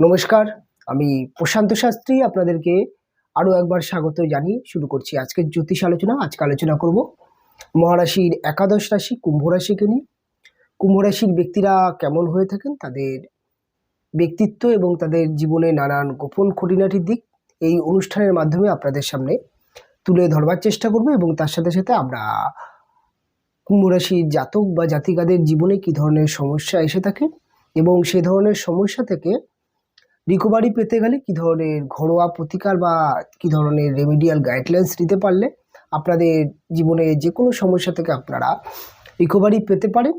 নমস্কার, আমি প্রশান্ত শাস্ত্রী আপনাদেরকে আরও একবার স্বাগত জানিয়ে শুরু করছি আজকের জ্যোতিষ আলোচনা। আজকে আলোচনা করব মহারাশির একাদশ রাশি কুম্ভ রাশিকে নিয়ে। কুম্ভ রাশির ব্যক্তিরা কেমন হয়ে থাকেন, তাদের ব্যক্তিত্ব এবং তাদের জীবনে নানান গোপন খুঁটিনাটির দিক এই অনুষ্ঠানের মাধ্যমে আপনাদের সামনে তুলে ধরবার চেষ্টা করব এবং তার সাথে সাথে আমরা কুম্ভ রাশির জাতক বা জাতিকাদের জীবনে কী ধরনের সমস্যা এসে থাকে এবং সে ধরনের সমস্যা থেকে রিকভারি পেতে গেলে কী ধরনের ঘরোয়া প্রতিকার বা কী ধরনের রেমিডিয়াল গাইডলাইন্স নিতে পারলে আপনাদের জীবনে যে কোনো সমস্যা থেকে আপনারা রিকভারি পেতে পারেন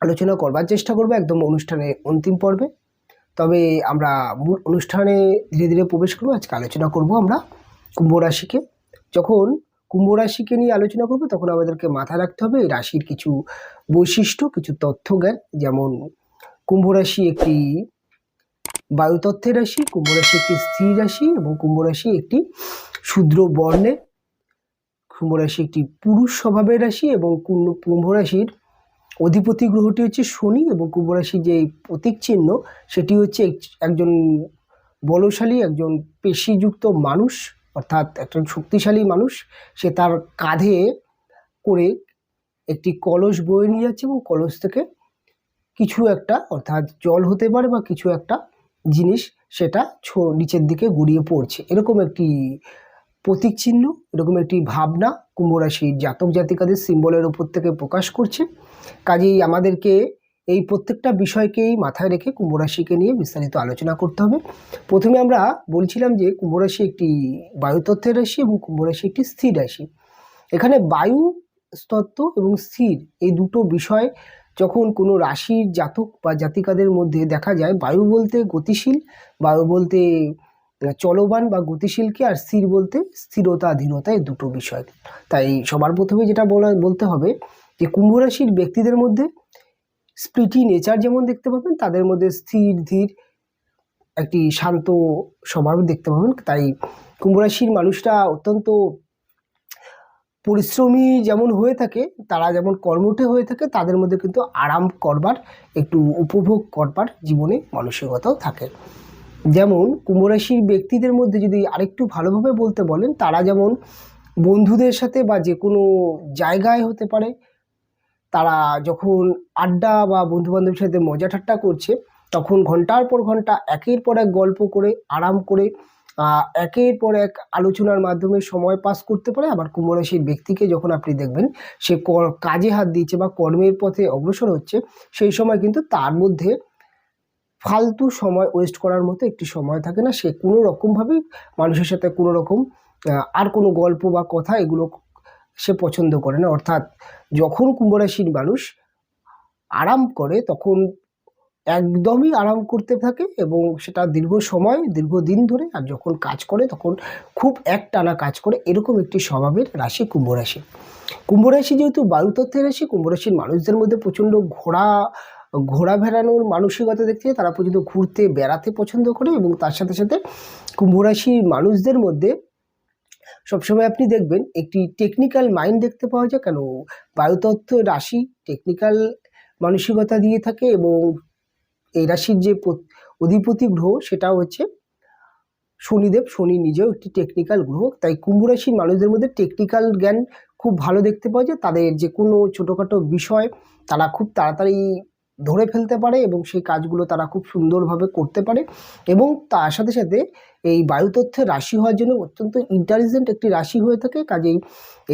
আলোচনা করবার চেষ্টা করব একদম অনুষ্ঠানের অন্তিম পর্বে। তবে আমরা মূল অনুষ্ঠানে ধীরে ধীরে প্রবেশ করব। আজকে আলোচনা করব আমরা কুম্ভ রাশিকে। যখন কুম্ভ রাশিকে নিয়ে আলোচনা করব তখন আমাদেরকে মাথায় রাখতে হবে এই রাশির কিছু বৈশিষ্ট্য, কিছু তথ্য জ্ঞান। যেমন কুম্ভ রাশি একটি বায়ুতত্ত্বের রাশি, কুম্ভ রাশি একটি স্থির রাশি এবং কুম্ভ রাশি একটি শূদ্র বর্ণের, কুম্ভ রাশি একটি পুরুষ স্বভাবের রাশি এবং কুম্ভ রাশির অধিপতি গ্রহটি হচ্ছে শনি এবং কুম্ভ রাশির যে প্রতীক চিহ্ন সেটি হচ্ছে একজন বলশালী, একজন পেশিযুক্ত মানুষ, অর্থাৎ একজন শক্তিশালী মানুষ। সে তার কাঁধে করে একটি কলস বয়ে নিয়ে যাচ্ছে এবং কলস থেকে কিছু একটা, অর্থাৎ জল হতে পারে বা কিছু একটা জিনিস, সেটা নিচের দিকে গড়িয়ে পড়ছে, এরকম একটি প্রতীক চিহ্ন, এরকম একটি ভাবনা কুম্ভ রাশির জাতক জাতিকাদের সিম্বলের উপর থেকে প্রকাশ করছে। কাজেই আমাদেরকে এই প্রত্যেকটা বিষয়কেই মাথায় রেখে কুম্ভ রাশিকে নিয়ে বিস্তারিত আলোচনা করতে হবে। প্রথমে আমরা বলছিলাম যে কুম্ভ রাশি একটি বায়ুতত্ত্বের রাশি এবং কুম্ভ রাশি একটি স্থির রাশি। এখানে বায়ু তত্ত্ব এবং স্থির এই দুটো বিষয় যখন কোনো রাশির জাতক বা জাতিকাদের মধ্যে দেখা যায়, বায়ু বলতে গতিশীল, বায়ু বলতে চলমান বা গতিশীলকে, আর স্থির বলতে স্থিরতা ধীরতা, এই দুটো বিষয়। তাই সবার প্রথমে যেটা বলতে হবে যে কুম্ভ রাশির ব্যক্তিদের মধ্যে স্পিরিটি নেচার যেমন দেখতে পাবেন, তাদের মধ্যে স্থির ধীর একটি শান্ত স্বভাব দেখতে পাবেন। তাই কুম্ভ রাশির মানুষরা অত্যন্ত পরিশ্রমী যেমন হয়ে থাকে, তারা যেমন কর্মঠে হয়ে থাকে, তাদের মধ্যে কিন্তু আরাম করবার, একটু উপভোগ করবার জীবনে মানসিকতাও থাকে। যেমন কুম্ভ রাশির ব্যক্তিদের মধ্যে যদি আরেকটু ভালোভাবে বলতে বলেন, তারা যেমন বন্ধুদের সাথে বা যে কোনো জায়গায় হতে পারে, তারা যখন আড্ডা বা বন্ধুবান্ধবের সাথে মজা ঠাট্টা করছে তখন ঘন্টার পর ঘন্টা একের পর এক গল্প করে আরাম করে একের পর এক আলোচনার মাধ্যমে সময় পাস করতে পারে। আবার কুম্ভ রাশির ব্যক্তিকে যখন আপনি দেখবেন সে কাজে হাত দিচ্ছে বা কর্মের পথে অগ্রসর হচ্ছে, সেই সময় কিন্তু তার মধ্যে ফালতু সময় ওয়েস্ট করার মতো একটি সময় থাকে না। সে কোনো রকমভাবেই মানুষের সাথে কোনো রকম আর কোনো গল্প বা কথা এগুলো সে পছন্দ করে না। অর্থাৎ যখন কুম্ভ রাশির মানুষ আরাম করে তখন একদমই আরাম করতে থাকে এবং সেটা দীর্ঘ সময় দীর্ঘদিন ধরে, আর যখন কাজ করে তখন খুব একটানা কাজ করে, এরকম একটি স্বভাবের রাশি কুম্ভ রাশি। কুম্ভ রাশি যেহেতু বায়ুতত্ত্বের রাশি, কুম্ভ রাশির মানুষদের মধ্যে প্রচণ্ড ঘোরা বেড়ানোর মানসিকতা দেখতে, তারা পর্যন্ত ঘুরতে বেড়াতে পছন্দ করে এবং তার সাথে সাথে কুম্ভ রাশির মানুষদের মধ্যে সবসময় আপনি দেখবেন একটি টেকনিক্যাল মাইন্ড দেখতে পাওয়া যায়। কেন, বায়ুতত্ত্ব রাশি টেকনিক্যাল মানসিকতা দিয়ে থাকে এবং এই রাশির যে অধিপতি গ্রহ সেটা হচ্ছে শনিদেব। শনি নিজেও একটি টেকনিক্যাল গ্রহ। তাই কুম্ভ রাশির মানুষদের মধ্যে টেকনিক্যাল জ্ঞান খুব ভালো দেখতে পাওয়া যায়। তাদের যে কোনো ছোটোখাটো বিষয় তারা খুব তাড়াতাড়ি ধরে ফেলতে পারে এবং সেই কাজগুলো তারা খুব সুন্দরভাবে করতে পারে। এবং তার সাথে সাথে এই বায়ুতত্ত্বের রাশি হওয়ার জন্য অত্যন্ত ইন্টেলিজেন্ট একটি রাশি হয়ে থাকে। কাজেই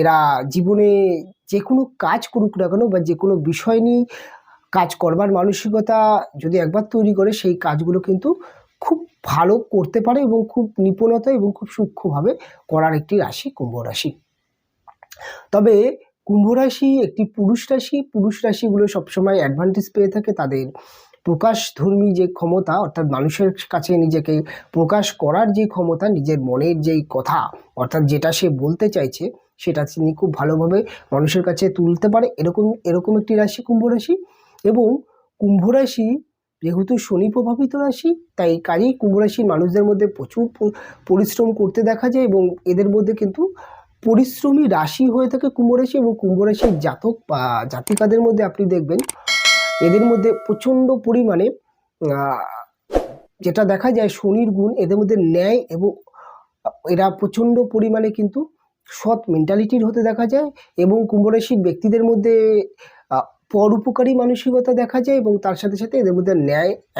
এরা জীবনে যে কোনো কাজ করুক না কেন বা যে কোনো বিষয় নিয়ে কাজ করবার মানসিকতা যদি একবার তৈরি করে, সেই কাজগুলো কিন্তু খুব ভালো করতে পারে এবং খুব নিপুণতা এবং খুব সূক্ষ্মভাবে করার একটি রাশি কুম্ভ রাশি। তবে কুম্ভ রাশি একটি পুরুষ রাশি। পুরুষ রাশিগুলো সবসময় অ্যাডভান্টেজ পেয়ে থাকে তাদের প্রকাশধর্মী যে ক্ষমতা, অর্থাৎ মানুষের কাছে নিজেকে প্রকাশ করার যে ক্ষমতা, নিজের মনের যেই কথা, অর্থাৎ যেটা সে বলতে চাইছে সেটা তিনি খুব ভালোভাবে মানুষের কাছে তুলতে পারে, এরকম একটি রাশি কুম্ভ রাশি। এবং কুম্ভ রাশি যেহেতু শনি প্রভাবিত রাশি, তাই কাজেই কুম্ভ রাশির মানুষদের মধ্যে প্রচুর পরিশ্রম করতে দেখা যায় এবং এদের মধ্যে কিন্তু পরিশ্রমী রাশি হয়ে থাকে কুম্ভ রাশি। এবং কুম্ভ রাশির জাতক বা জাতিকাদের মধ্যে আপনি দেখবেন এদের মধ্যে প্রচণ্ড পরিমাণে যেটা দেখা যায় শনির গুণ এদের মধ্যে ন্যায় এবং এরা প্রচণ্ড পরিমাণে কিন্তু সৎ মেন্টালিটির হতে দেখা যায় এবং কুম্ভ রাশির ব্যক্তিদের মধ্যে পরোপকারী মানসিকতা দেখা যায় এবং তার সাথে সাথে এদের মধ্যে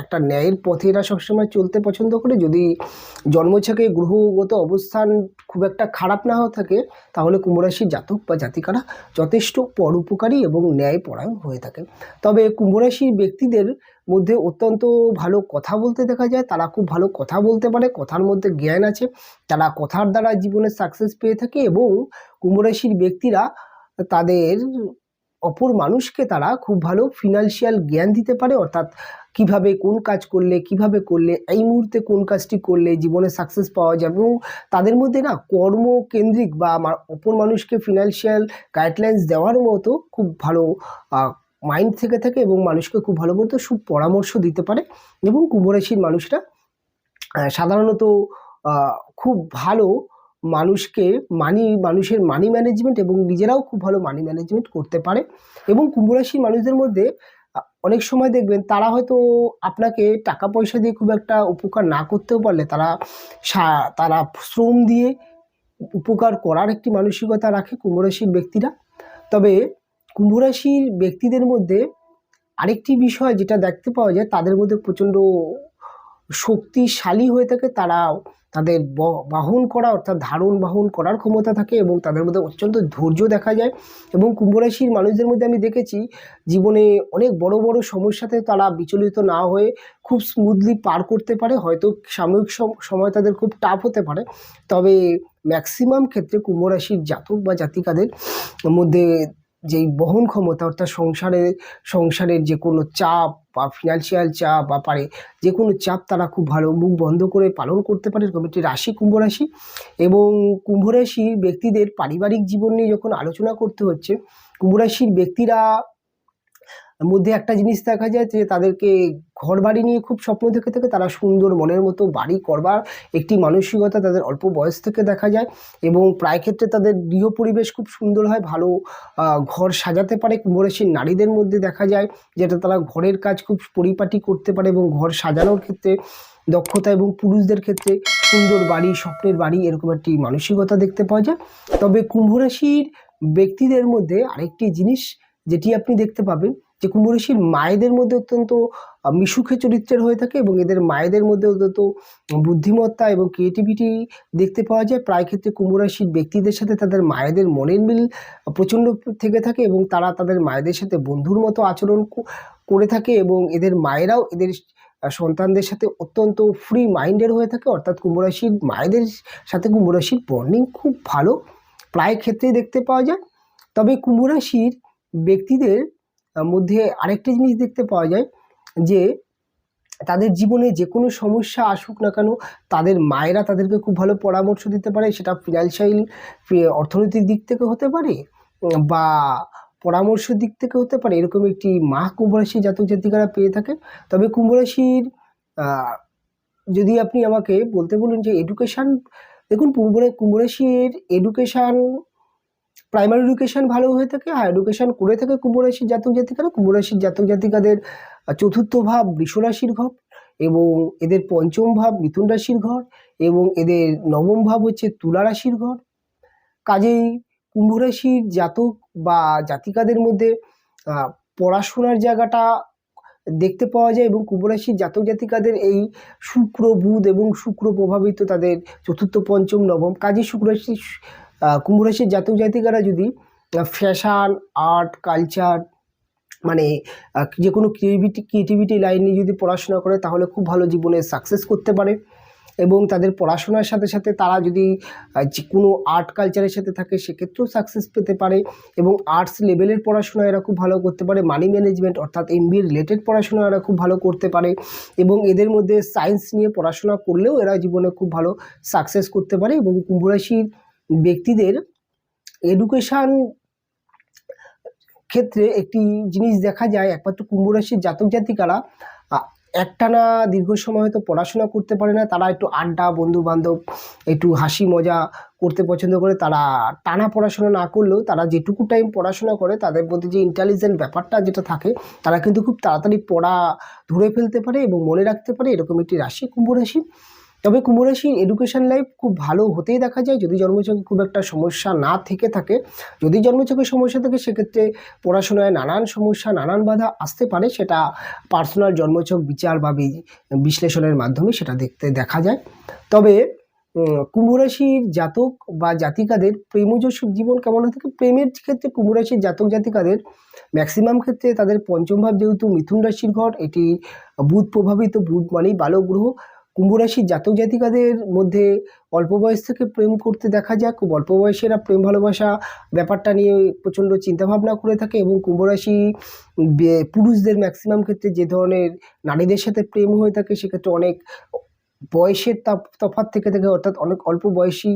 একটা ন্যায়ের পথে এরা সবসময় চলতে পছন্দ করে। যদি জন্মছকে গ্রহগত অবস্থান খুব একটা খারাপ না হয়ে থাকে তাহলে কুম্ভ রাশির জাতক বা জাতিকারা যথেষ্ট পরোপকারী এবং ন্যায়পরায়ণ হয়ে থাকে। তবে কুম্ভ রাশির ব্যক্তিদের মধ্যে অত্যন্ত ভালো কথা বলতে দেখা যায়, তারা খুব ভালো কথা বলতে পারে, কথার মধ্যে জ্ঞান আছে, তারা কথার দ্বারা জীবনে সাকসেস পেয়ে থাকে এবং কুম্ভ রাশির ব্যক্তিরা তাদের অপর মানুষকে তারা খুব ভালো ফিনান্সিয়াল জ্ঞান দিতে পারে, অর্থাৎ কিভাবে কোন কাজ করলে কিভাবে করলে এই মুহূর্তে কোন কাজটি করলে জীবনে সাকসেস পাওয়া যাবে এবং তাদের মধ্যে না কর্মকেন্দ্রিক বা অপর মানুষকে ফিনান্সিয়াল গাইডলাইন্স দেওয়ার মতো খুব ভালো মাইন্ড থেকে থাকে এবং মানুষকে খুব ভালো মতো সুপরামর্শ দিতে পারে। এবং কুম্ভ রাশির মানুষরা সাধারণত খুব ভালো মানুষের মানি ম্যানেজমেন্ট এবং নিজেরাও খুব ভালো মানি ম্যানেজমেন্ট করতে পারে। এবং কুম্ভ রাশির মানুষদের মধ্যে অনেক সময় দেখবেন তারা হয়তো আপনাকে টাকা পয়সা দিয়ে খুব একটা উপকার না করতেও পারলে তারা শ্রম দিয়ে উপকার করার একটি মানসিকতা রাখে কুম্ভ রাশির ব্যক্তিরা। তবে কুম্ভ রাশির ব্যক্তিদের মধ্যে আরেকটি বিষয় যেটা দেখতে পাওয়া যায়, তাদের মধ্যে প্রচণ্ড শক্তিশালী হয়ে থাকে, তারা তাদের বাহন করা অর্থাৎ ধারণ বাহন করার ক্ষমতা থাকে এবং তাদের মধ্যে অত্যন্ত ধৈর্য দেখা যায়। এবং কুম্ভ রাশির মানুষদের মধ্যে আমি দেখেছি জীবনে অনেক বড় বড় সমস্যাতে তারা বিচলিত না হয়ে খুব স্মুথলি পার করতে পারে। হয়তো সাময়িক সময় তাদের খুব টাফ হতে পারে, তবে ম্যাক্সিমাম ক্ষেত্রে কুম্ভ রাশির জাতক বা জাতিকাদের মধ্যে যেই বহন ক্ষমতা অর্থাৎ সংসারের যে কোনো চাপ বা ফিনান্সিয়াল চাপ বা যে কোনো চাপ তারা খুব ভালো মুখ বন্ধ করে পালন করতে পারে। এরকম একটি রাশি কুম্ভ রাশি। এবং কুম্ভ রাশির ব্যক্তিদের পারিবারিক জীবন নিয়ে যখন আলোচনা করতে হচ্ছে, কুম্ভ রাশির ব্যক্তিরা মধ্যে একটা জিনিস দেখা যায় যে তাদেরকে ঘর বাড়ি নিয়ে খুব স্বপ্ন দেখে থাকে, তারা সুন্দর মনের মতো বাড়ি করবার একটি মানসিকতা তাদের অল্প বয়স থেকে দেখা যায় এবং প্রায় ক্ষেত্রে তাদের গৃহ পরিবেশ খুব সুন্দর হয়, ভালো ঘর সাজাতে পারে। কুম্ভ রাশির নারীদের মধ্যে দেখা যায় যেটা তারা ঘরের কাজ খুব পরিপাটি করতে পারে এবং ঘর সাজানোর ক্ষেত্রে দক্ষতা এবং পুরুষদের ক্ষেত্রে সুন্দর বাড়ি, স্বপ্নের বাড়ি, এরকম একটি মানসিকতা দেখতে পাওয়া যায়। তবে কুম্ভ রাশির ব্যক্তিদের মধ্যে আরেকটি জিনিস যেটি আপনি দেখতে পাবেন যে কুম্ভ রাশির মায়েদের মধ্যে অত্যন্ত মিশুকে চরিত্রের হয়ে থাকে এবং এদের মায়েদের মধ্যে অত্যন্ত বুদ্ধিমত্তা এবং ক্রিয়েটিভিটি দেখতে পাওয়া যায়। প্রায় ক্ষেত্রে কুম্ভ রাশির ব্যক্তিদের সাথে তাদের মায়েদের মনের মিল প্রচণ্ড থেকে থাকে এবং তারা তাদের মায়েদের সাথে বন্ধুর মতো আচরণ করে থাকে এবং এদের মায়েরাও এদের সন্তানদের সাথে অত্যন্ত ফ্রি মাইন্ডের হয়ে থাকে, অর্থাৎ কুম্ভ রাশির মায়েদের সাথে কুম্ভ রাশির বন্ডিং খুব ভালো প্রায় ক্ষেত্রেই দেখতে পাওয়া যায়। তবে কুম্ভ রাশির ব্যক্তিদের মধ্যে আরেকটি জিনিস দেখতে পাওয়া যায় যে তাদের জীবনে যে কোনো সমস্যা আসুক না কেন তাদের মায়েরা তাদেরকে খুব ভালো পরামর্শ দিতে পারে, সেটা ফিনান্সিয়াল অর্থনৈতিক দিক থেকে হতে পারে বা পরামর্শের দিক থেকে হতে পারে। এরকম একটি মা কুম্ভ রাশির জাতক জাতিকারা পেয়ে থাকে। তবে কুম্ভ রাশির যদি আপনি আমাকে বলতে বলুন যে এডুকেশান, দেখুন কুম্ভ রাশির এডুকেশান প্রাইমারি এডুকেশান ভালো হয়ে থাকে, এডুকেশান করে থাকে কুম্ভ রাশির জাতক জাতিকারা। কুম্ভ রাশির জাতক জাতিকাদের চতুর্থ ভাব বৃষ রাশির ঘর এবং এদের পঞ্চম ভাব মিথুন রাশির ঘর এবং এদের নবম ভাব হচ্ছে তুলা রাশির ঘর। কাজেই কুম্ভ রাশির জাতক বা জাতিকাদের মধ্যে পড়াশোনার জায়গাটা দেখতে পাওয়া যায় এবং কুম্ভ রাশির জাতক জাতিকাদের এই শুক্র বুধ এবং শুক্র প্রভাবিত তাদের চতুর্থ পঞ্চম নবম, কাজেই কুম্ভ রাশির জাতক জাতিকারা যদি ফ্যাশন আর্ট কালচার মানে যে কোনো ক্রিয়েটিভিটি লাইন নিয়ে যদি পড়াশোনা করে তাহলে খুব ভালো জীবনে সাকসেস করতে পারে। এবং তাদের পড়াশোনার সাথে সাথে তারা যদি যে কোনো আর্ট কালচারের সাথে থাকে সেক্ষেত্রেও সাকসেস পেতে পারে এবং আর্টস লেভেলের পড়াশোনা এরা খুব ভালো করতে পারে। মানি ম্যানেজমেন্ট অর্থাৎ MBA রিলেটেড পড়াশোনা এরা খুব ভালো করতে পারে এবং এদের মধ্যে সায়েন্স নিয়ে পড়াশোনা করলেও এরা জীবনে খুব ভালো সাকসেস করতে পারে। এবং কুম্ভ রাশির ব্যক্তিদের এডুকেশান ক্ষেত্রে একটি জিনিস দেখা যায়, একমাত্র কুম্ভ রাশির জাতক জাতিকারা একটানা দীর্ঘ সময় হয়তো পড়াশোনা করতে পারে না, তারা একটু আড্ডা, বন্ধু বান্ধব, একটু হাসি মজা করতে পছন্দ করে। তারা টানা পড়াশোনা না করলেও তারা যেটুকু টাইম পড়াশোনা করে তাদের মধ্যে যে ইন্টেলিজেন্ট ব্যাপারটা যেটা থাকে, তারা কিন্তু খুব তাড়াতাড়ি পড়া ধরে ফেলতে পারে এবং মনে রাখতে পারে, এরকম একটি রাশি কুম্ভ রাশি। তবে কুম্ভ রাশির এডুকেশন লাইফ খুব ভালো হতেই দেখা যায় যদি জন্মছকে খুব একটা সমস্যা না থেকে থাকে। যদি জন্মছকে সমস্যা থাকে সেক্ষেত্রে পড়াশোনায় নানান সমস্যা, নানান বাধা আসতে পারে, সেটা পার্সোনাল জন্মছক বিচার বা বিশ্লেষণের মাধ্যমে সেটা দেখা যায়। তবে কুম্ভ রাশির জাতক বা জাতিকাদের প্রেমজ জীবন কেমন হয়ে থাকে? প্রেমের ক্ষেত্রে কুম্ভ রাশির জাতক জাতিকাদের ম্যাক্সিমাম ক্ষেত্রে তাদের পঞ্চম ভাব যেহেতু মিথুন রাশির ঘর, এটি বুধ প্রভাবিত, বুধ মানেই বালক গ্রহ। কুম্ভ রাশির জাতক জাতিকাদের মধ্যে অল্প বয়স থেকে প্রেম করতে দেখা যায়, খুব অল্প বয়সেরা প্রেম ভালোবাসা ব্যাপারটা নিয়ে প্রচণ্ড চিন্তাভাবনা করে থাকে। এবং কুম্ভ রাশি পুরুষদের ম্যাক্সিমাম ক্ষেত্রে যে ধরনের নারীদের সাথে প্রেম হয়ে থাকে সেক্ষেত্রে অনেক বয়সের তফাৎ থেকে থাকে, অর্থাৎ অনেক অল্প বয়সী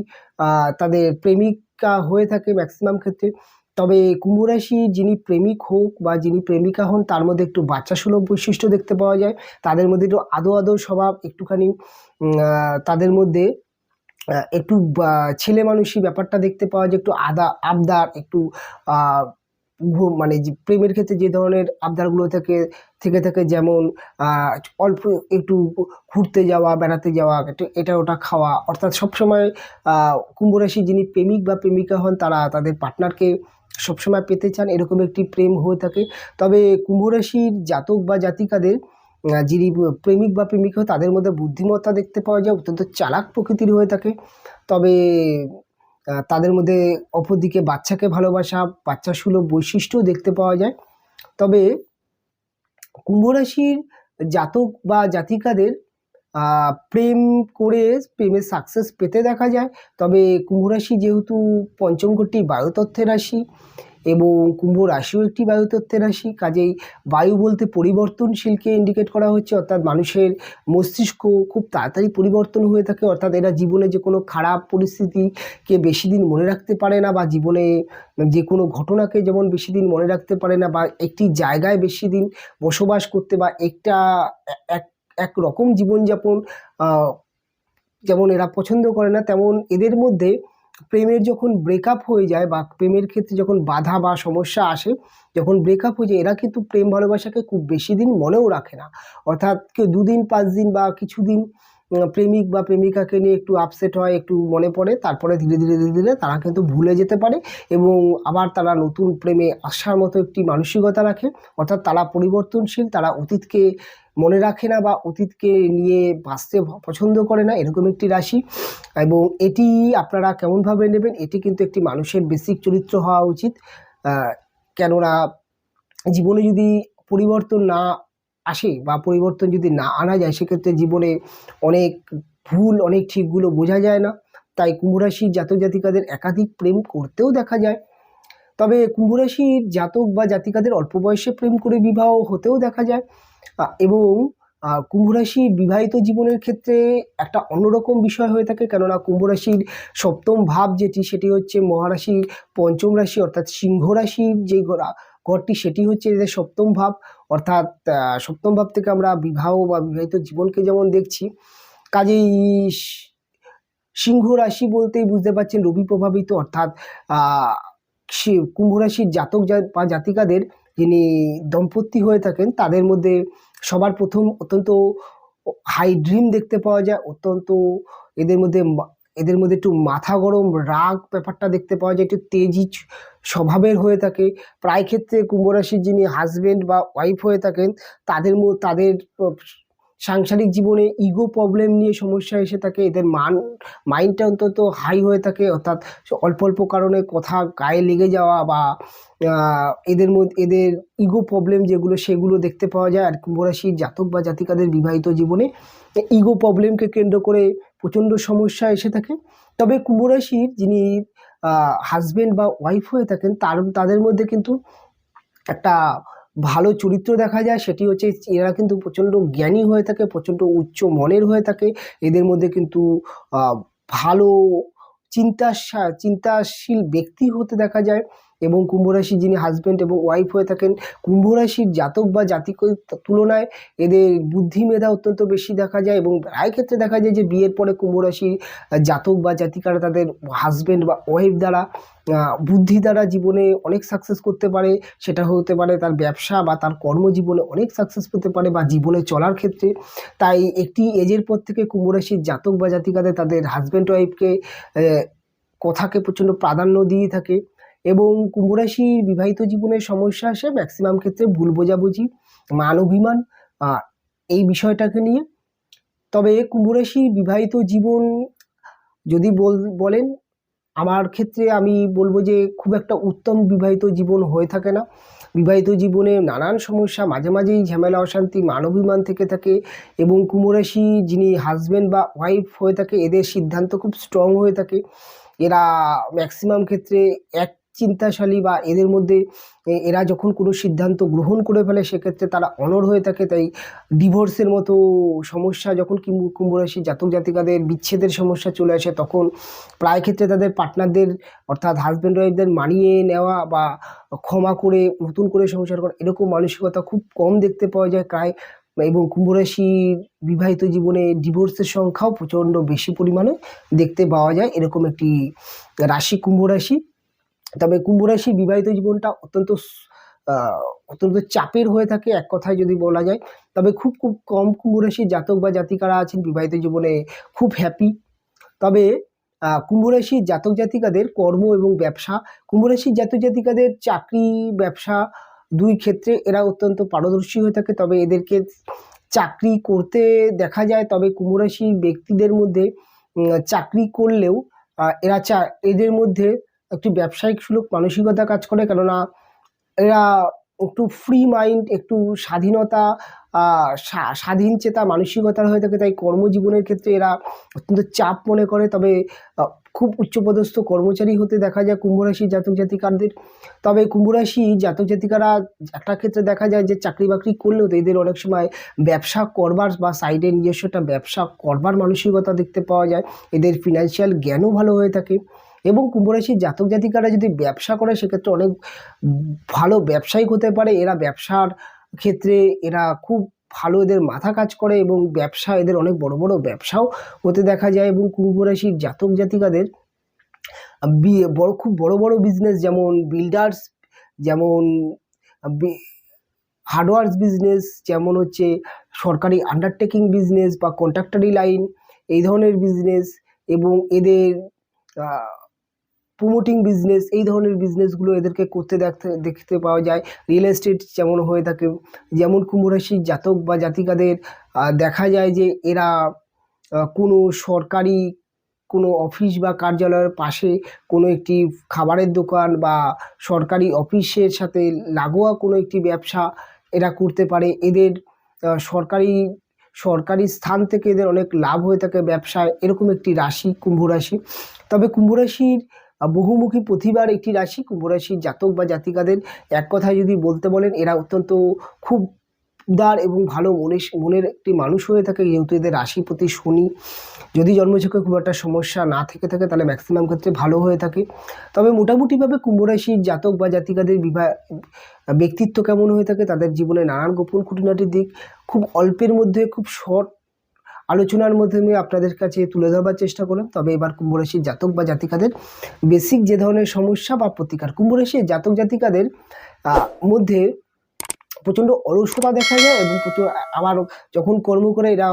তাদের প্রেমিকা হয়ে থাকে ম্যাক্সিমাম ক্ষেত্রে। তবে কুম্ভ রাশি যিনি প্রেমিক হোক বা যিনি প্রেমিকা হন তার মধ্যে একটু বাচ্চা সুলভ বৈশিষ্ট্য দেখতে পাওয়া যায়, তাদের মধ্যে একটু আদো আদো স্বভাব, একটুখানি তাদের মধ্যে একটু ছেলে মানুষই ব্যাপারটা দেখতে পাওয়া যায়, একটু আবদার, একটু মানে যে প্রেমের ক্ষেত্রে যে ধরনের আবদারগুলো থেকে থাকে, যেমন অল্প একটু ঘুরতে যাওয়া, বেড়াতে যাওয়া, একটু এটা ওটা খাওয়া, অর্থাৎ সবসময় কুম্ভ রাশি যিনি প্রেমিক বা প্রেমিকা হন তারা তাদের পার্টনারকে সবসময় পেতে চান, এরকম একটি প্রেম হয়ে থাকে। তবে কুম্ভ রাশির জাতক বা জাতিকাদের যিনি প্রেমিক বা প্রেমিকা তাদের মধ্যে বুদ্ধিমত্তা দেখতে পাওয়া যায়, অত্যন্ত চালাক প্রকৃতির হয়ে থাকে। তবে তাদের মধ্যে অপরদিকে বাচ্চাকে ভালোবাসা, বাচ্চা সুলভ বৈশিষ্ট্য দেখতে পাওয়া যায়। তবে কুম্ভ রাশির জাতক বা জাতিকাদের প্রেম করে প্রেমের সাকসেস পেতে দেখা যায়। তবে কুম্ভ রাশি যেহেতু পঞ্চম ঘরটি বায়ুতত্ত্বের রাশি এবং কুম্ভ রাশিও একটি বায়ুতত্ত্বের রাশি, কাজেই বায়ু বলতে পরিবর্তনশীলকে ইন্ডিকেট করা হচ্ছে, অর্থাৎ মানুষের মস্তিষ্ক খুব তাড়াতাড়ি পরিবর্তন হয়ে থাকে, অর্থাৎ এরা জীবনে যে কোনো খারাপ পরিস্থিতিকে বেশি দিন মনে রাখতে পারে না, বা জীবনে যে কোনো ঘটনাকে যেমন বেশি দিন মনে রাখতে পারে না, বা একটি জায়গায় বেশি দিন বসবাস করতে বা এক রকম জীবনযাপন যেমন এরা পছন্দ করে না, তেমন এদের মধ্যে প্রেমের যখন ব্রেকআপ হয়ে যায় বা প্রেমের ক্ষেত্রে যখন বাধা বা সমস্যা আসে, যখন ব্রেকআপ হয়ে যায়, এরা কিন্তু প্রেম ভালোবাসাকে খুব বেশি দিন মনেও রাখে না, অর্থাৎ কেউ 2 দিন 5 দিন বা কিছুদিন প্রেমিক বা প্রেমিকাকে নিয়ে একটু আপসেট হয়, একটু মনে পড়ে, তারপরে ধীরে ধীরে ধীরে ধীরে তারা কিন্তু ভুলে যেতে পারে এবং আবার তারা নতুন প্রেমে আসার মতো একটি মানসিকতা রাখে, অর্থাৎ তারা পরিবর্তনশীল, তারা অতীতকে মনে রাখে না বা অতীতকে নিয়ে বাঁচতে পছন্দ করে না, এরকম একটি রাশি। এবং এটি আপনারা কেমনভাবে নেবেন, এটি কিন্তু একটি মানুষের বেসিক চরিত্র হওয়া উচিত। কেননা জীবনে যদি পরিবর্তন না আসে বা পরিবর্তন যদি না আনা যায় সেক্ষেত্রে জীবনে অনেক ভুল, অনেক ঠিকগুলো বোঝা যায় না। তাই কুম্ভ রাশির জাতক জাতিকাদের একাধিক প্রেম করতেও দেখা যায়। তবে কুম্ভ রাশির জাতক বা জাতিকাদের অল্প বয়সে প্রেম করে বিবাহ হতেও দেখা যায়। এবং কুম্ভ রাশির বিবাহিত জীবনের ক্ষেত্রে একটা অন্যরকম বিষয় হয়ে থাকে, কেননা কুম্ভ রাশির সপ্তম ভাব সেটি হচ্ছে মহারাশির পঞ্চম রাশি, অর্থাৎ সিংহ রাশির যে ঘরটি সেটি হচ্ছে এদের সপ্তম ভাব, অর্থাৎ সপ্তম ভাব থেকে আমরা বিবাহ বা বিবাহিত জীবনকে যেমন দেখছি, কাজেই সিংহ রাশি বলতেই বুঝতে পারছেন রবি প্রভাবিত, অর্থাৎ কুম্ভ রাশির জাতক বা জাতিকাদের যিনি দম্পতি হয়ে থাকেন তাদের মধ্যে সবার প্রথম অত্যন্ত হাই ড্রিম দেখতে পাওয়া যায়, অত্যন্ত এদের মধ্যে একটু মাথা গরম, রাগ ব্যাপারটা দেখতে পাওয়া যায়, একটু তেজি স্বভাবের হয়ে থাকে। প্রায় ক্ষেত্রে কুম্ভ রাশির যিনি হাজবেন্ড বা ওয়াইফ হয়ে থাকেন তাদের সাংসারিক জীবনে ইগো প্রবলেম নিয়ে সমস্যা এসে থাকে, এদের মাইন্ডটা অন্তত হাই হয়ে থাকে, অর্থাৎ অল্প অল্প কারণে কথা গায়ে লেগে যাওয়া বা এদের ইগো প্রবলেম সেগুলো দেখতে পাওয়া যায়। আর কুম্ভ রাশির জাতক বা জাতিকাদের বিবাহিত জীবনে ইগো প্রবলেমকে কেন্দ্র করে প্রচণ্ড সমস্যা এসে থাকে। তবে কুম্ভ রাশির যিনি হাজবেন্ড বা ওয়াইফ হয়ে থাকেন তাদের মধ্যে কিন্তু একটা ভালো চরিত্র দেখা যায়, সেটি হচ্ছে এরা কিন্তু প্রচণ্ড জ্ঞানী হয়ে থাকে, প্রচণ্ড উচ্চ মনের হয়ে থাকে, এদের মধ্যে কিন্তু ভালো চিন্তাশীল ব্যক্তি হতে দেখা যায়। এবং কুম্ভ রাশি যিনি হাজব্যান্ড এবং ওয়াইফ হয়ে থাকেন, কুম্ভ রাশির জাতক বা জাতিকের তুলনায় এদের বুদ্ধি মেধা অত্যন্ত বেশি দেখা যায়। এবং প্রায় ক্ষেত্রে দেখা যায় যে বিয়ের পরে কুম্ভ রাশির জাতক বা জাতিকারা তাদের হাজব্যান্ড বা ওয়াইফ দ্বারা বুদ্ধি দ্বারা জীবনে অনেক সাকসেস করতে পারে। সেটা হতে পারে তার ব্যবসা বা তার কর্মজীবনে অনেক সাকসেস পেতে পারে বা জীবনে চলার ক্ষেত্রে। তাই একটি এজের পর থেকে কুম্ভ রাশির জাতক বা জাতিকাদের তাদের হাজব্যান্ড ওয়াইফকে কথাকে প্রচণ্ড প্রাধান্য দিয়ে থাকে। এবং কুম্ভ রাশির বিবাহিত জীবনের সমস্যা আসে ম্যাক্সিমাম ক্ষেত্রে ভুল বোঝাবুঝি, মান অভিমান এই বিষয়টাকে নিয়ে। তবে কুম্ভ রাশির বিবাহিত জীবন যদি বলেন, আমার ক্ষেত্রে আমি বলবো যে খুব একটা উত্তম বিবাহিত জীবন হয়ে থাকে না। বিবাহিত জীবনে নানান সমস্যা, মাঝে মাঝেই ঝামেলা অশান্তি মান অভিমান থেকে থাকে। এবং কুম্ভ রাশি যিনি হাজব্যান্ড বা ওয়াইফ হয়ে থাকে এদের সিদ্ধান্ত খুব স্ট্রং হয়ে থাকে। এরা ম্যাক্সিমাম ক্ষেত্রে এক চিন্তাশালী বা এদের মধ্যে এরা যখন কোনো সিদ্ধান্ত গ্রহণ করে ফেলে সেক্ষেত্রে তারা অনড় হয়ে থাকে। তাই ডিভোর্সের মতো সমস্যা যখন কুম্ভ রাশি জাতক জাতিকাদের বিচ্ছেদের সমস্যা চলে আসে তখন প্রায় ক্ষেত্রে তাদের পার্টনারদের অর্থাৎ হাজব্যান্ড ওয়াইফদের মানিয়ে নেওয়া বা ক্ষমা করে নতুন করে সংসার করা এরকম মানসিকতা খুব কম দেখতে পাওয়া যায় প্রায়। এবং কুম্ভ রাশির বিবাহিত জীবনে ডিভোর্সের সংখ্যাও প্রচণ্ড বেশি পরিমাণে দেখতে পাওয়া যায়, এরকম একটি রাশি কুম্ভ রাশি। তবে কুম্ভ রাশির বিবাহিত জীবনটা অত্যন্ত চাপের হয়ে থাকে এক কথায় যদি বলা যায়। তবে খুব খুব কম কুম্ভ রাশির জাতক বা জাতিকারা আছেন বিবাহিত জীবনে খুব হ্যাপি। তবে কুম্ভ রাশির জাতক জাতিকাদের কর্ম এবং ব্যবসা, কুম্ভ রাশির জাতক জাতিকাদের চাকরি ব্যবসা দুই ক্ষেত্রে এরা অত্যন্ত পারদর্শী হয়ে থাকে। তবে এদেরকে চাকরি করতে দেখা যায়, তবে কুম্ভ রাশির ব্যক্তিদের মধ্যে চাকরি করলেও এদের মধ্যে একটি ব্যবসায়িক সুলভ মানসিকতা কাজ করে। কেননা এরা একটু ফ্রি মাইন্ড, একটু স্বাধীনতা স্বাধীন চেতা মানসিকতার হয়ে থাকে। তাই কর্মজীবনের ক্ষেত্রে এরা অত্যন্ত চাপ মনে করে। তবে খুব উচ্চপদস্থ কর্মচারী হতে দেখা যায় কুম্ভ রাশির জাতক জাতিকাদের। তবে কুম্ভ রাশি জাতক জাতিকারা একটা ক্ষেত্রে দেখা যায় যে চাকরি বাকরি করলেও তো এদের অনেক সময় ব্যবসা করবার বা সাইডে নিজস্ব একটা ব্যবসা করবার মানসিকতা দেখতে পাওয়া যায়। এদের ফিনান্সিয়াল জ্ঞানও ভালো হয়ে থাকে। এবং কুম্ভ রাশির জাতক জাতিকারা যদি ব্যবসা করে সেক্ষেত্রে অনেক ভালো ব্যবসায়িক হতে পারে। এরা ব্যবসার ক্ষেত্রে এরা খুব ভালো, এদের মাথা কাজ করে এবং ব্যবসা এদের অনেক বড় বড় ব্যবসাও হতে দেখা যায়। এবং কুম্ভ রাশির জাতক জাতিকাদের খুব বড় বড় বিজনেস, যেমন বিল্ডার্স, যেমন হার্ডওয়ার্স বিজনেস, যেমন হচ্ছে সরকারি আন্ডারটেকিং বিজনেস বা কন্ট্রাক্টরি লাইন এই ধরনের বিজনেস, এবং এদের প্রমোটিং বিজনেস এই ধরনের বিজনেসগুলো এদেরকে করতে দেখতে পাওয়া যায়। রিয়েল এস্টেট যেমন হয়ে থাকে। যেমন কুম্ভ রাশির জাতক বা জাতিকাদের দেখা যায় যে এরা কোনো সরকারি কোনো অফিস বা কার্যালয়ের পাশে কোনো একটি খাবারের দোকান বা সরকারি অফিসের সাথে লাগোয়া কোনো একটি ব্যবসা এরা করতে পারে। এদের সরকারি স্থান থেকে এদের অনেক লাভ হয়ে থাকে ব্যবসায়, এরকম একটি রাশি কুম্ভ রাশি। তবে কুম্ভ রাশির বহুমুখী প্রতিভার একটি রাশি কুম্ভ রাশির জাতক বা জাতিকাদের। এক কথায় যদি বলতে বলেন এরা অত্যন্ত খুব উদার এবং ভালো মনের একটি মানুষ হয়ে থাকে, যেহেতু এদের রাশিপতি শনি। যদি জন্মছকে খুব একটা সমস্যা না থেকে থাকে তাহলে ম্যাক্সিমাম ক্ষেত্রে ভালো হয়ে থাকে। তবে মোটামুটিভাবে কুম্ভ রাশির জাতক বা জাতিকাদের ব্যক্তিত্ব কেমন হয়ে থাকে, তাদের জীবনে নানান গোপন খুঁটিনাটির দিক খুব অল্পের মধ্যে খুব শর্ট আলোচনার মাধ্যমে আপনাদের কাছে তুলে ধরবার চেষ্টা করলাম। তবে এবার কুম্ভ রাশির জাতক বা জাতিকাদের বেসিক যে ধরনের সমস্যা বা প্রতিকার, কুম্ভ রাশির জাতক জাতিকাদের মধ্যে প্রচণ্ড অলসতা দেখা যায় এবং আবার যখন কর্ম করে এরা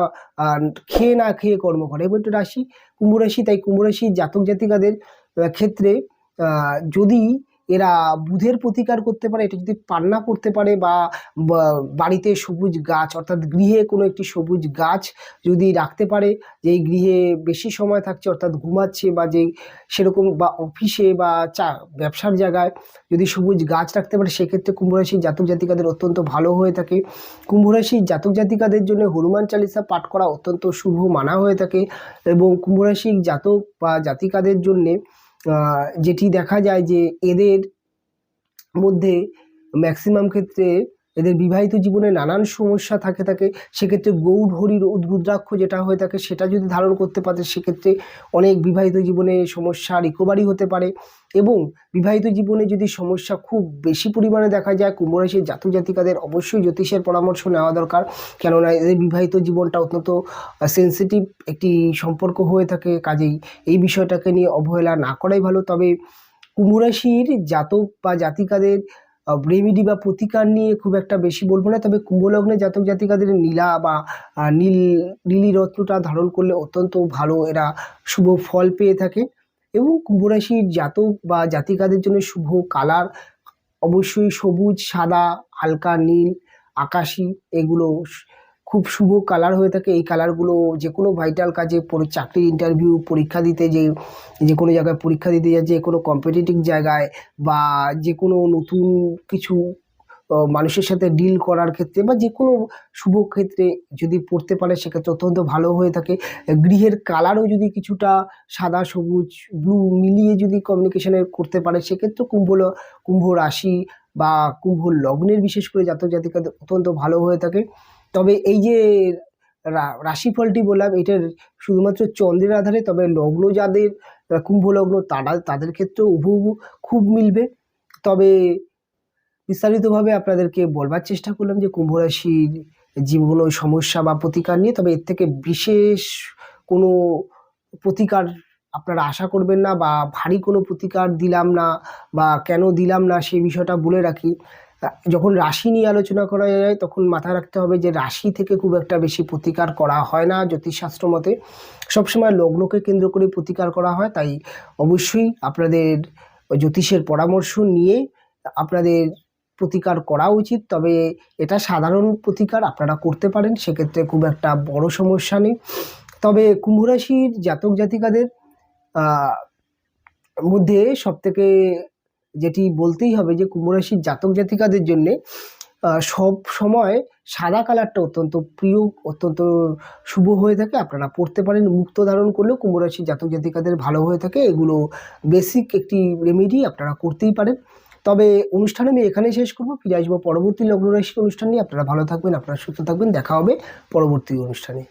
খেয়ে না খেয়ে কর্ম করে, এবং একটা রাশি কুম্ভ রাশি। তাই কুম্ভ রাশির জাতক জাতিকাদের ক্ষেত্রে যদি এরা বুধের প্রতিকার করতে পারে, এটা যদি পান্না করতে পারে বা বাড়িতে সবুজ গাছ অর্থাৎ গৃহে কোনো একটি সবুজ গাছ যদি রাখতে পারে, যেই গৃহে বেশি সময় থাকছে অর্থাৎ ঘুমাচ্ছে বা যেই সেরকম বা অফিসে বা ব্যবসার জায়গায় যদি সবুজ গাছ রাখতে পারে সেক্ষেত্রে কুম্ভ রাশির জাতক জাতিকাদের অত্যন্ত ভালো হয়ে থাকে। কুম্ভ রাশির জাতক জাতিকাদের জন্য হনুমান চালিসা পাঠ করা অত্যন্ত শুভ মানা হয়ে থাকে। এবং কুম্ভ রাশির জাতক বা জাতিকাদের জন্যে যেটি দেখা যায় যে এদের মধ্যে ম্যাক্সিমাম ক্ষেত্রে এদের বিবাহিত জীবনে নানান সমস্যা থাকে সেক্ষেত্রে গৌড় হরির উদ্রুদ্রাক্ষ যেটা হয়ে থাকে সেটা যদি ধারণ করতে পারে সেক্ষেত্রে অনেক বিবাহিত জীবনে সমস্যা রিকভারি হতে পারে। এবং বিবাহিত জীবনে যদি সমস্যা খুব বেশি পরিমাণে দেখা যায় কুম্ভ রাশির জাতক জাতিকাদের অবশ্যই জ্যোতিষের পরামর্শ নেওয়া দরকার, কেননা এদের বিবাহিত জীবনটা অত্যন্ত সেন্সিটিভ একটি সম্পর্ক হয়ে থাকে। কাজেই এই বিষয়টাকে নিয়ে অবহেলা না করাই ভালো। তবে কুম্ভ রাশির জাতক বা জাতিকাদের রেমিডি বা প্রতিকার নিয়ে খুব একটা বেশি বলবো না, তবে কুম্ভ লগ্নে জাতক জাতিকাদের নীলা বা নীলি রত্নটা ধারণ করলে অত্যন্ত ভালো এরা শুভ ফল পেয়ে থাকে। এবং কুম্ভ রাশির জাতক বা জাতিকাদের জন্য শুভ কালার অবশ্যই সবুজ, সাদা, হালকা নীল, আকাশি, এগুলো খুব শুভ কালার হয়ে থাকে। এই কালারগুলো যে কোনো ভাইটাল কাজে, চাকরির ইন্টারভিউ, পরীক্ষা দিতে যে কোনো জায়গায় পরীক্ষা দিতে যাচ্ছে, যে কোনো কম্পিটিটিভ জায়গায় বা যে কোনো নতুন কিছু মানুষের সাথে ডিল করার ক্ষেত্রে বা যে কোনো শুভ ক্ষেত্রে যদি পড়তে পারে সেক্ষেত্রে অত্যন্ত ভালো হয়ে থাকে। গৃহের কালারও যদি কিছুটা সাদা, সবুজ, ব্লু মিলিয়ে যদি কমিউনিকেশনের করতে পারে সেক্ষেত্রে কুম্ভ রাশি বা কুম্ভ লগ্নের বিশেষ করে জাতক জাতিকাদের অত্যন্ত ভালো হয়ে থাকে। তবে এই যে রাশিফলটি বললাম এটার শুধুমাত্র চন্দ্রের আধারে, তবে লগ্ন যাদের কুম্ভ লগ্ন তাদের ক্ষেত্রেও হুবহু খুব মিলবে। তবে বিস্তারিতভাবে আপনাদেরকে বলবার চেষ্টা করলাম যে কুম্ভ রাশির জীবন সমস্যা বা প্রতিকার নিয়ে। তবে এর থেকে বিশেষ কোনো প্রতিকার আপনারা আশা করবেন না, বা ভারী কোনো প্রতিকার দিলাম না বা কেন দিলাম না সেই বিষয়টা বলে রাখি। যখন রাশি নিয়ে আলোচনা করা যায় তখন মাথায় রাখতে হবে যে রাশি থেকে খুব একটা বেশি প্রতিকার করা হয় না জ্যোতিষশাস্ত্র মতে, সবসময় লগ্নকে কেন্দ্র করে প্রতিকার করা হয়। তাই অবশ্যই আপনাদের জ্যোতিষের পরামর্শ নিয়ে আপনাদের প্রতিকার করা উচিত। তবে এটা সাধারণ প্রতিকার আপনারা করতে পারেন, সেক্ষেত্রে খুব একটা বড় সমস্যা নেই। তবে কুম্ভ রাশির জাতক জাতিকাদের মধ্যে সবথেকে যেটি বলতেই হবে যে কুম্ভ রাশির জাতক জাতিকাদের জন্যে সব সময় সাদা কালারটা অত্যন্ত প্রিয়, অত্যন্ত শুভ হয়ে থাকে। আপনারা পড়তে পারেন, মুক্ত ধারণ করলেও কুম্ভ রাশির জাতক জাতিকাদের ভালো হয়ে থাকে। এগুলো বেসিক একটি রেমেডি, আপনারা করতেই পারেন। তবে অনুষ্ঠান আমি এখানেই শেষ করবো, ফিরে আসবো পরবর্তী লগ্ন রাশির অনুষ্ঠান নিয়ে। আপনারা ভালো থাকবেন, আপনারা সুস্থ থাকবেন, দেখা হবে পরবর্তী অনুষ্ঠানে।